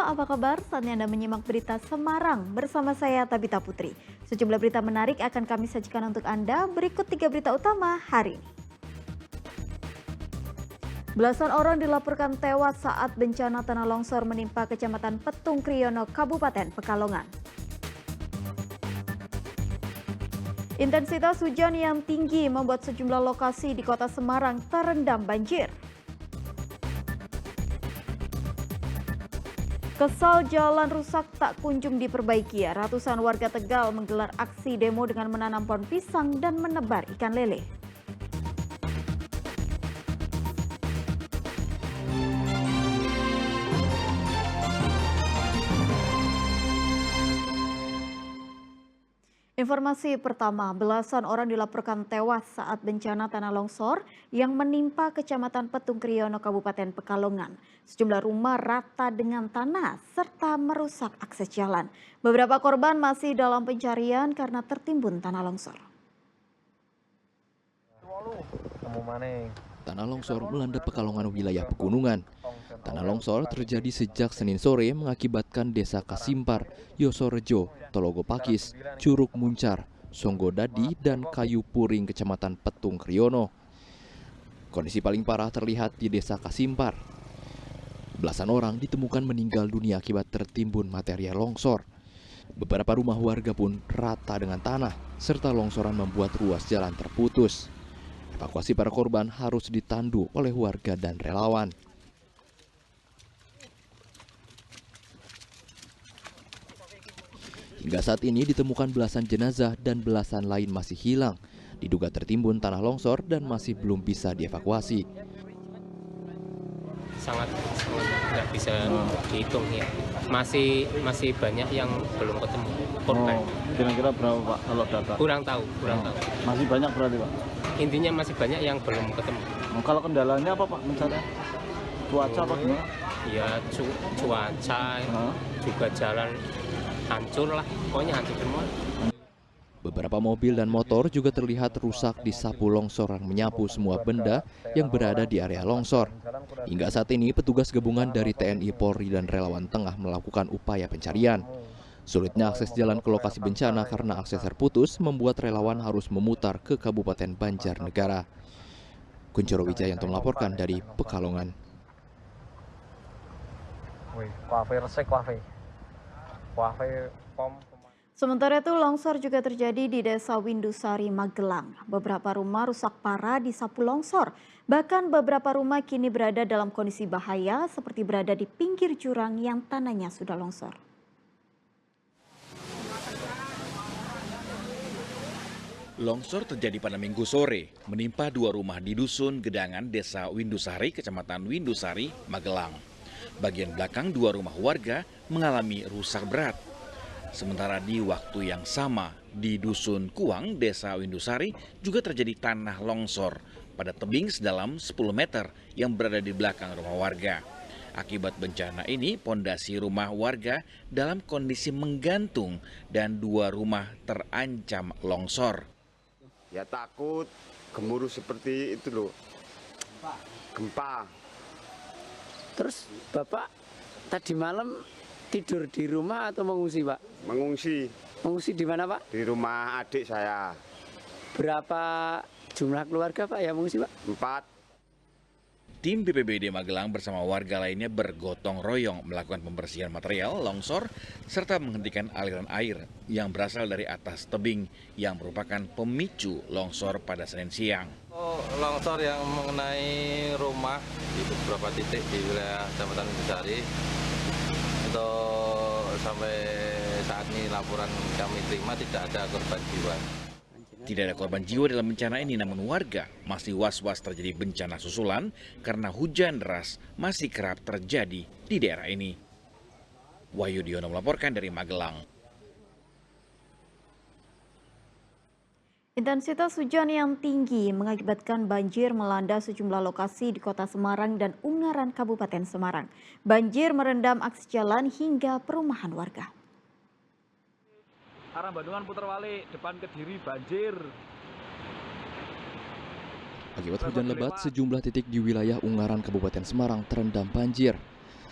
apa kabar? Saatnya Anda menyimak berita Semarang bersama saya Tabita Putri. Sejumlah berita menarik akan kami sajikan untuk Anda. Berikut 3 berita utama hari ini. Belasan orang dilaporkan tewas saat bencana tanah longsor menimpa Kecamatan Petung Kriyono, Kabupaten Pekalongan. Intensitas hujan yang tinggi membuat sejumlah lokasi di kota Semarang terendam banjir. Kesal jalan rusak tak kunjung diperbaiki. Ratusan warga Tegal menggelar aksi demo dengan menanam pohon pisang dan menebar ikan lele. Informasi pertama, belasan orang dilaporkan tewas saat bencana tanah longsor yang menimpa Kecamatan Petung Kriyono, Kabupaten Pekalongan. Sejumlah rumah rata dengan tanah serta merusak akses jalan. Beberapa korban masih dalam pencarian karena tertimbun tanah longsor. Tanah longsor melanda Pekalongan wilayah pegunungan. Tanah longsor terjadi sejak Senin sore mengakibatkan desa Kasimpar, Yosorejo, Tologo Pakis, Curug Muncar, Songgodadi, dan Kayu Puring Kecamatan Petung Kriyono. Kondisi paling parah terlihat di desa Kasimpar. Belasan orang ditemukan meninggal dunia akibat tertimbun material longsor. Beberapa rumah warga pun rata dengan tanah, serta longsoran membuat ruas jalan terputus. Evakuasi para korban harus ditandu oleh warga dan relawan. Hingga saat ini ditemukan belasan jenazah dan belasan lain masih hilang. Diduga tertimbun tanah longsor dan masih belum bisa dievakuasi. Sangat nggak bisa dihitung ya. Masih banyak yang belum ketemu korban. Kira-kira berapa Pak kalau data? Kurang tahu. Masih banyak berarti Pak? Intinya masih banyak yang belum ketemu. Kalau kendalanya apa Pak mencari? Cuaca apa gimana? Ya cuaca, juga jalan hancur lah, pokoknya hancur semua. Beberapa mobil dan motor juga terlihat rusak disapu longsoran menyapu semua benda yang berada di area longsor. Hingga saat ini petugas gabungan dari TNI, Polri, dan relawan tengah melakukan upaya pencarian. Sulitnya akses jalan ke lokasi bencana karena akses terputus membuat relawan harus memutar ke Kabupaten Banjarnegara. Kuncoro Wijayanto melaporkan dari Pekalongan. Sementara itu longsor juga terjadi di Desa Windusari, Magelang. Beberapa rumah rusak parah disapu longsor. Bahkan beberapa rumah kini berada dalam kondisi bahaya seperti berada di pinggir jurang yang tanahnya sudah longsor. Longsor terjadi pada Minggu sore, menimpa 2 rumah di Dusun Gedangan, Desa Windusari, Kecamatan Windusari, Magelang. Bagian belakang 2 rumah warga mengalami rusak berat. Sementara di waktu yang sama, di Dusun Kuang, Desa Windusari, juga terjadi tanah longsor pada tebing sedalam 10 meter yang berada di belakang rumah warga. Akibat bencana ini, pondasi rumah warga dalam kondisi menggantung dan 2 rumah terancam longsor. Ya takut gemuruh seperti itu loh, gempa. Terus Bapak tadi malam tidur di rumah atau mengungsi Pak? Mengungsi. Mengungsi di mana Pak? Di rumah adik saya. Berapa jumlah keluarga Pak yang mengungsi Pak? 4. Tim BPBD Magelang bersama warga lainnya bergotong royong melakukan pembersihan material longsor serta menghentikan aliran air yang berasal dari atas tebing yang merupakan pemicu longsor pada Senin siang. Longsor yang mengenai rumah di beberapa titik di wilayah Kecamatan Windusari, untuk sampai saat ini laporan kami terima tidak ada korban jiwa. Tidak ada korban jiwa dalam bencana ini, namun warga masih was-was terjadi bencana susulan karena hujan deras masih kerap terjadi di daerah ini. Wahyu Diono melaporkan dari Magelang. Intensitas hujan yang tinggi mengakibatkan banjir melanda sejumlah lokasi di Kota Semarang dan Ungaran, Kabupaten Semarang. Banjir merendam akses jalan hingga perumahan warga. Arah Bandungan putar balik, depan Kediri banjir. Akibat hujan lebat, sejumlah titik di wilayah Ungaran, Kabupaten Semarang terendam banjir.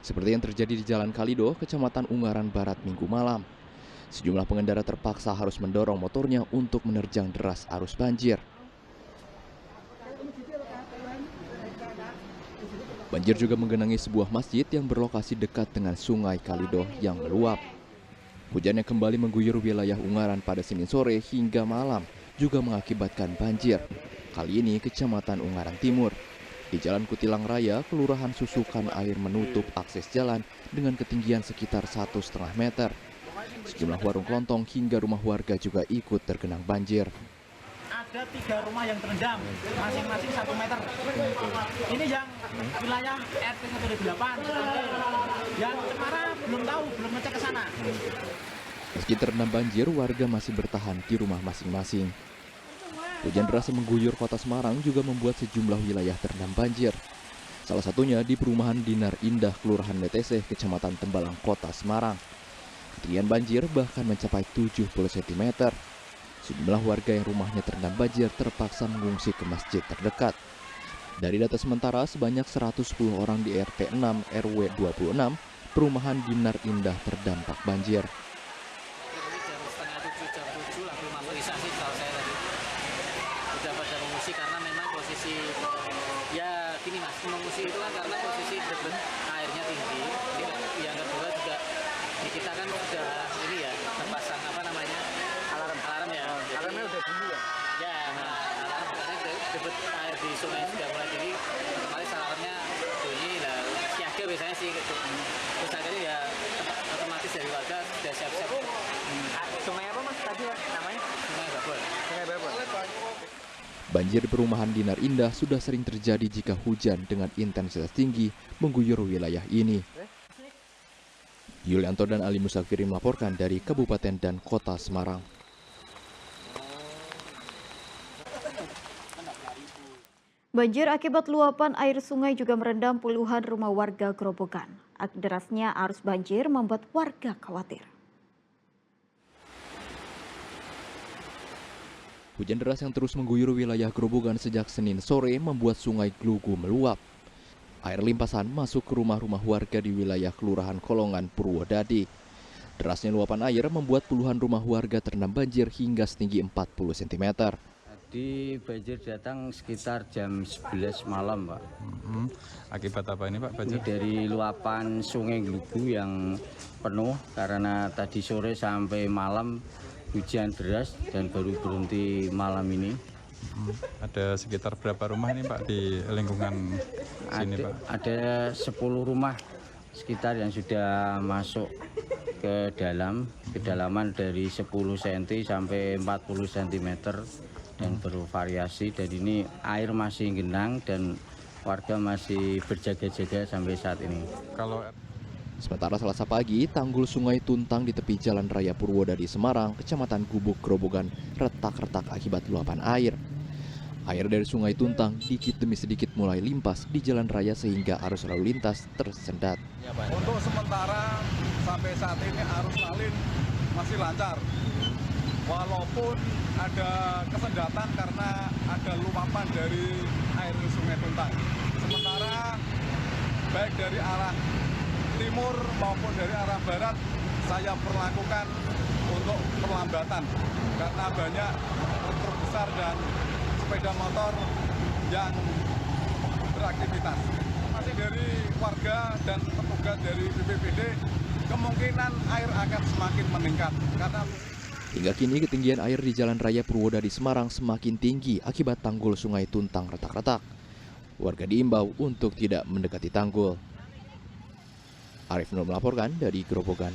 Seperti yang terjadi di Jalan Kalido, Kecamatan Ungaran Barat Minggu malam. Sejumlah pengendara terpaksa harus mendorong motornya untuk menerjang deras arus banjir. Banjir juga menggenangi sebuah masjid yang berlokasi dekat dengan Sungai Kalido yang meluap. Hujan yang kembali mengguyur wilayah Ungaran pada Senin sore hingga malam juga mengakibatkan banjir. Kali ini Kecamatan Ungaran Timur. Di Jalan Kutilang Raya, Kelurahan Susukan air menutup akses jalan dengan ketinggian sekitar 1,5 meter. Sejumlah warung kelontong hingga rumah warga juga ikut tergenang banjir. Ada 3 rumah yang terendam, masing-masing 1 meter. Ini yang wilayah RT 128. Yang Cemara belum tahu, belum ngecek ke sana. Meski terendam banjir, warga masih bertahan di rumah masing-masing. Hujan deras yang mengguyur kota Semarang juga membuat sejumlah wilayah terendam banjir. Salah satunya di perumahan Dinar Indah, Kelurahan Leteseh, Kecamatan Tembalang, Kota Semarang. Ketinggian banjir bahkan mencapai 70 cm. Sejumlah warga yang rumahnya terendam banjir terpaksa mengungsi ke masjid terdekat. Dari data sementara, sebanyak 110 orang di RT 6 RW 26, perumahan Dinar Indah terdampak banjir. Karena memang posisi ya gini mas, mengungsi itu kan karena posisi debit airnya tinggi. Yang kedua juga di kita kan sudah ini ya terpasang apa namanya alarm ya. Alarmnya udah bunyi ya? Ya, nah, alarm katanya debit air di sungai sudah mulai tinggi. Otomatis alarmnya bunyi lah. Siaga biasanya sih. Terus akhirnya ya otomatis dari warga sudah siap-siap. Sungai apa mas tadi namanya? Sungai Babon. Sungai Babon. Banjir di perumahan Dinar Indah sudah sering terjadi jika hujan dengan intensitas tinggi mengguyur wilayah ini. Yulianto dan Ali Musafirin melaporkan dari Kabupaten dan Kota Semarang. Banjir akibat luapan air sungai juga merendam puluhan rumah warga Grobogan. Derasnya arus banjir membuat warga khawatir. Hujan deras yang terus mengguyur wilayah Grobogan sejak Senin sore membuat sungai Glugu meluap. Air limpasan masuk ke rumah-rumah warga di wilayah Kelurahan Kolongan, Purwodadi. Derasnya luapan air membuat puluhan rumah warga terendam banjir hingga setinggi 40 cm. Tadi banjir datang sekitar jam 11 malam, Pak. Akibat apa ini, Pak, banjir? Ini dari luapan sungai Glugu yang penuh karena tadi sore sampai malam hujan deras dan baru berhenti malam ini. Ada sekitar berapa rumah ini, Pak, di lingkungan sini, Pak? Ada 10 rumah sekitar yang sudah masuk ke dalam, kedalaman dari 10 cm sampai 40 cm dan bervariasi. Dan ini air masih genang dan warga masih berjaga-jaga sampai saat ini. Sementara Selasa pagi, tanggul Sungai Tuntang di tepi Jalan Raya Purwodadi Semarang, Kecamatan Gubuk, Grobogan, retak-retak akibat luapan air. Air dari Sungai Tuntang dikit demi sedikit mulai limpas di jalan raya sehingga arus lalu lintas tersendat. Untuk sementara sampai saat ini arus lalin masih lancar. Walaupun ada kesendatan karena ada luapan dari air Sungai Tuntang. Sementara baik dari arah timur maupun dari arah barat saya perlakukan untuk perlambatan karena banyak truk besar dan sepeda motor yang beraktivitas. Masih dari warga dan petugas dari BPBD kemungkinan air akan semakin meningkat karena hingga kini ketinggian air di Jalan Raya Purwodadi Semarang semakin tinggi akibat tanggul Sungai Tuntang retak-retak. Warga diimbau untuk tidak mendekati tanggul. Arif Nur melaporkan dari Grobogan.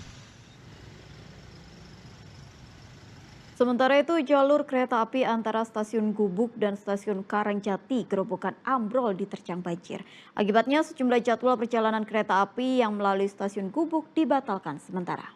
Sementara itu, jalur kereta api antara stasiun Gubuk dan stasiun Karangjati Grobogan ambrol diterjang banjir. Akibatnya sejumlah jadwal perjalanan kereta api yang melalui stasiun Gubuk dibatalkan sementara.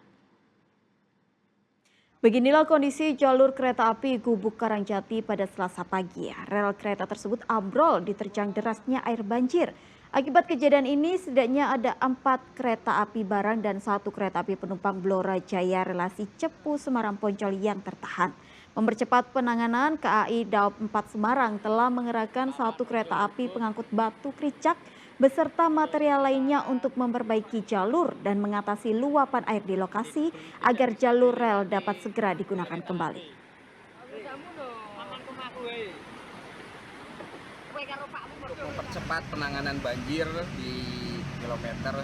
Beginilah kondisi jalur kereta api Gubuk Karangjati pada Selasa pagi. Rel kereta tersebut ambrol diterjang derasnya air banjir. Akibat kejadian ini setidaknya ada 4 kereta api barang dan 1 kereta api penumpang Blora Jaya relasi Cepu Semarang Poncol yang tertahan. Mempercepat penanganan, KAI Daob 4 Semarang telah mengerahkan 1 kereta api pengangkut batu kericak beserta material lainnya untuk memperbaiki jalur dan mengatasi luapan air di lokasi agar jalur rel dapat segera digunakan kembali. Untuk mempercepat penanganan banjir di kilometer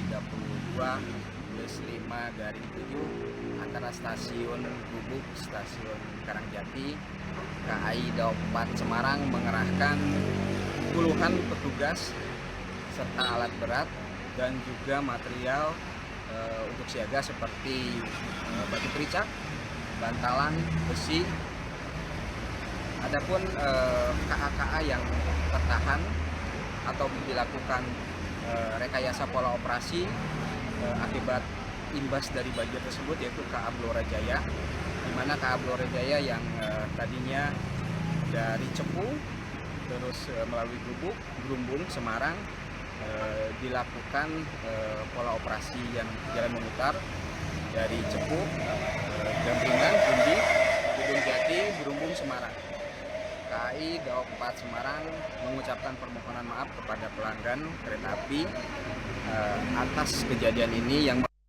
32+5/7 antara stasiun Gubuk, stasiun Karangjati, KAI Daob 4 Semarang mengerahkan puluhan petugas serta alat berat dan juga material untuk siaga seperti batu pericak, bantalan, besi. Adapun KA-KA yang tertahan atau dilakukan rekayasa pola operasi akibat imbas dari banjir tersebut, yaitu KA Blora Jaya, di mana KA Blora Jaya yang tadinya dari Cepu terus melalui Gubuk, Grumbung, Semarang dilakukan pola operasi yang jalan memutar dari Cepu, Gambringan, Gundi, Gunung Jati, Grumbung, Semarang. KAI Daob 4 Semarang mengucapkan permohonan maaf kepada pelanggan kereta api atas kejadian ini yang